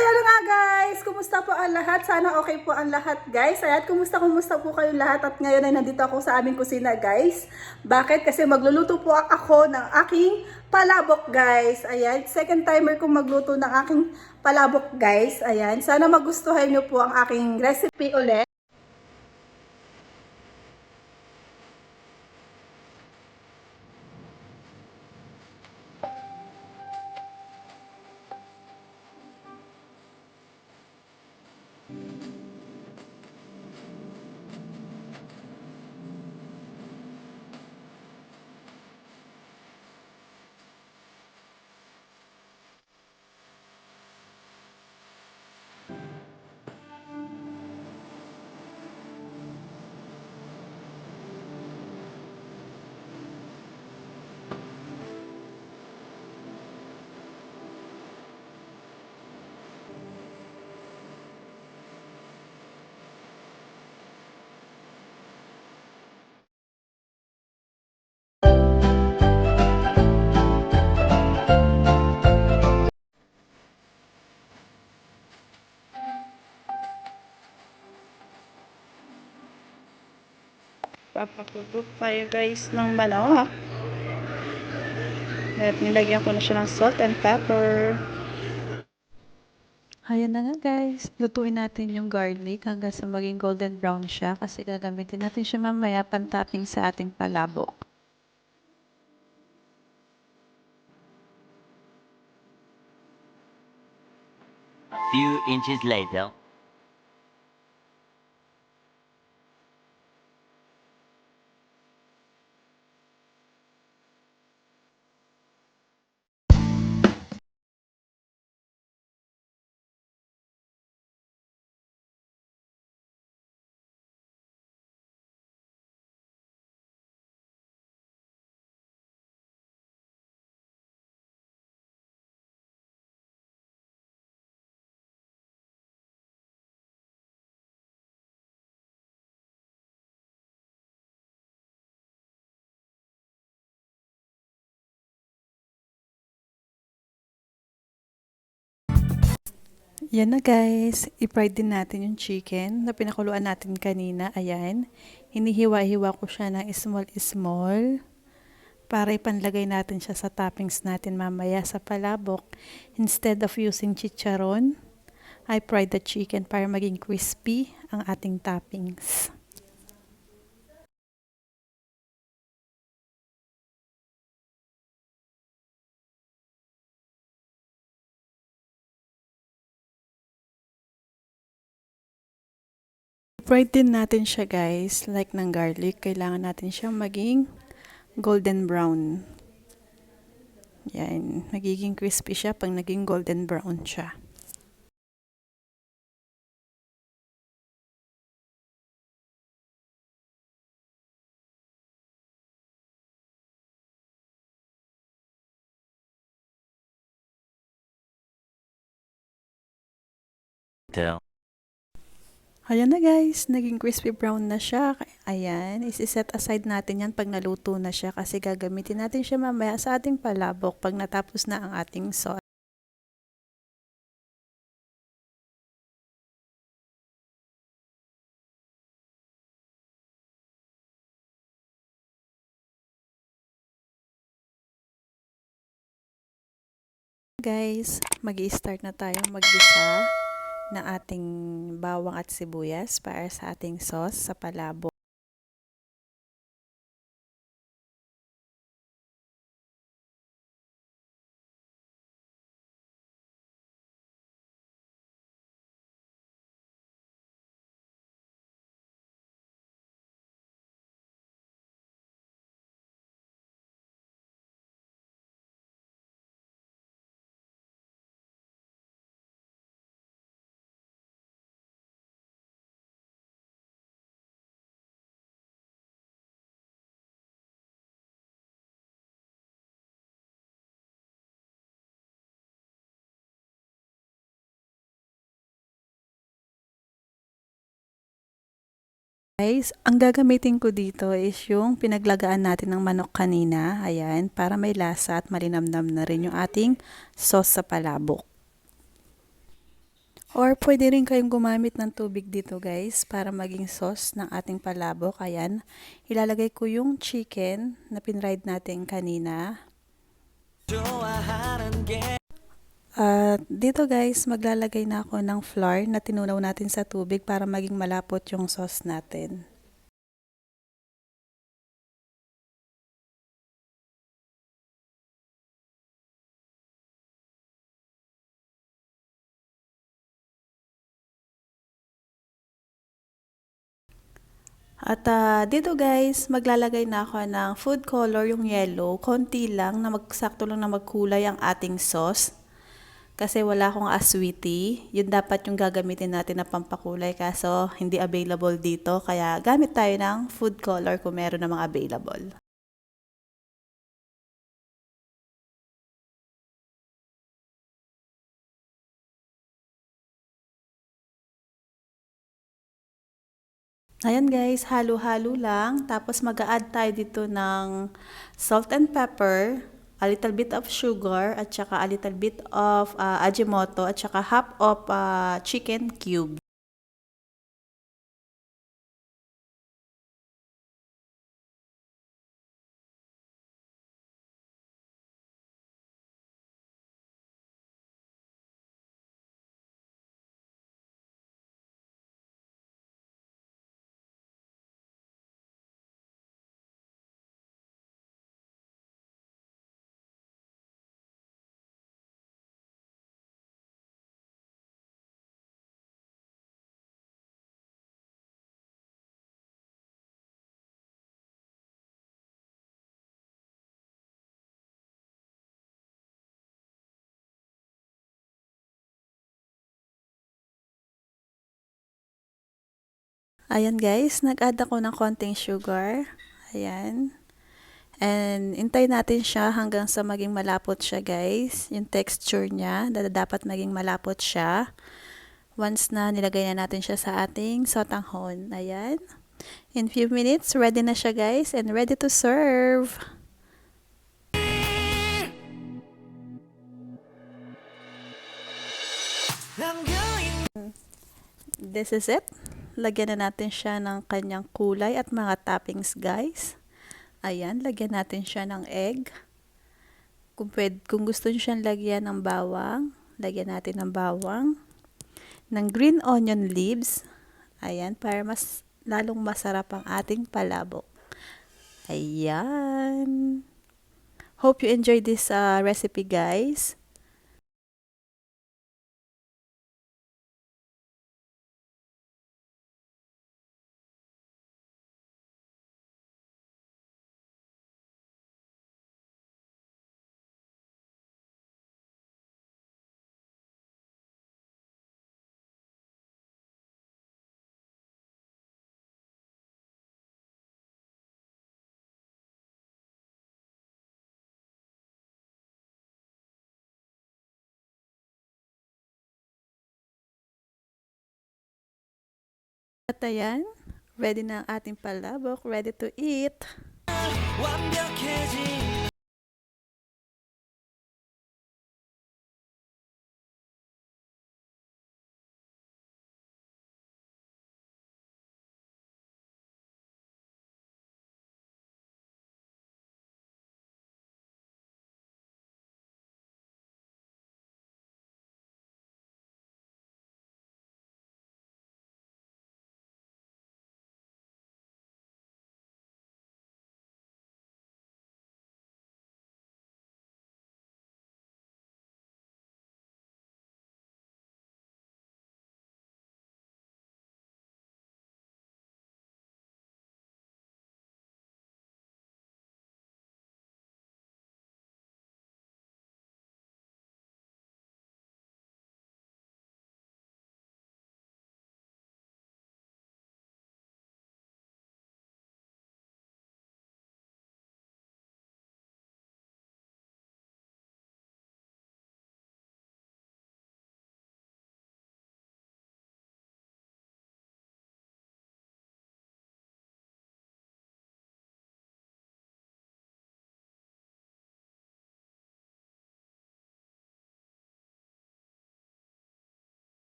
ayan na nga guys, kumusta po ang lahat? Sana okay po ang lahat guys. Ayan, kumusta po kayong lahat? At ngayon ay nandito ako sa aming kusina guys. Bakit? Kasi magluluto po ako ng aking palabok guys. Ayan, second timer kong magluto ng aking palabok guys. Ayan, sana magustuhan nyo po ang aking recipe ulit. Papakutok tayo guys ng manok. At nilagyan ko na siya ng salt and pepper. Ayan na nga guys, lutuin natin yung garlic hanggang sa maging golden brown siya kasi gagamitin natin siya mamaya pan-topping sa ating palabok. Few inches later. Yan na guys, i-fry din natin yung chicken na pinakuluan natin kanina. Ayan, hinihiwa-hiwa ko siya ng small para ipanlagay natin siya sa toppings natin mamaya sa palabok. Instead of using chicharon, I fried the chicken para maging crispy ang ating toppings. Fried din natin siya guys, like ng garlic. Kailangan natin siyang maging golden brown. Yan, magiging crispy siya pag naging golden brown siya. Ayan na guys, naging crispy brown na siya. Ayan, isi-set aside natin yan pag naluto na siya kasi gagamitin natin siya mamaya sa ating palabok pag natapos na ang ating sauce. Guys, mag-i-start na tayo maggisa ng ating bawang at sibuyas para sa ating sauce sa palabok. Guys, ang gagamitin ko dito is yung pinaglagaan natin ng manok kanina. Ayan, para may lasa at malinamnam na rin yung ating sauce sa palabok. Or pwede rin kayong gumamit ng tubig dito guys para maging sauce ng ating palabok. Ayan, ilalagay ko yung chicken na pinride natin kanina. At dito guys, maglalagay na ako ng flour na tinunaw natin sa tubig para maging malapot yung sauce natin. At dito guys, maglalagay na ako ng food color, yung yellow. Konti lang, na magsakto lang na magkulay ang ating sauce. Kasi wala akong aswiti. Yun dapat yung gagamitin natin na pampakulay. Kaso hindi available dito. Kaya gamit tayo ng food color kung meron namang available. Ayan guys, halo-halo lang. Tapos mag-a-add tayo dito ng salt and pepper, a little bit of sugar, at saka a little bit of Ajinomoto, at saka half of chicken cube. Ayan guys, nag-add ako ng konting sugar. Ayan. And intay natin siya hanggang sa maging malapot siya guys. Yung texture niya, dapat maging malapot siya. Once na nilagay na natin siya sa ating sotanghon. Ayan. In few minutes, ready na siya guys and ready to serve. This is it. Lagyan na natin siya ng kanyang kulay at mga toppings guys. Ayan, lagyan natin siya ng egg. Kung gusto niyo siyang lagyan ng bawang, lagyan natin ng bawang. Ng green onion leaves. Ayan, para mas lalong masarap ang ating palabok. Ayan. Hope you enjoyed this recipe guys. At ayan, ready na ang ating palabok, ready to eat.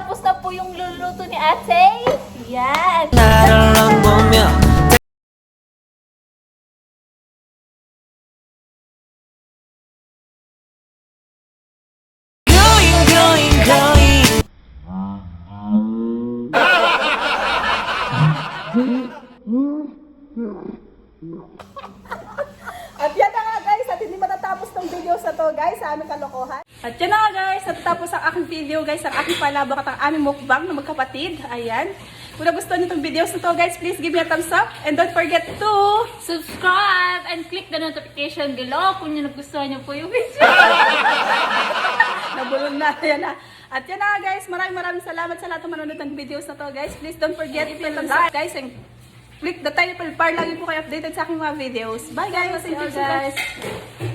tapos na po yung luluto ni ate. Yan. At yan na nga guys, at hindi matatapos tong video sa to guys, sa aming kalokohan. At yan na nga guys, natatapos ang aking video guys, ang aking palabok at ang aming mukbang na magkapatid. Ayan. Kung nagustuhan niyo itong videos na to guys, please give me a thumbs up. And don't forget to Subscribe and click the notification below kung yung nagustuhan niyo po yung video. nabulong na. Yan na. At yan na nga guys, maraming salamat sa lahat ng manonood ng videos na to guys. Please don't forget to thumbs up guys and click the title bar. Lagi po kayo updated sa aking mga videos. Bye guys! Thank you guys.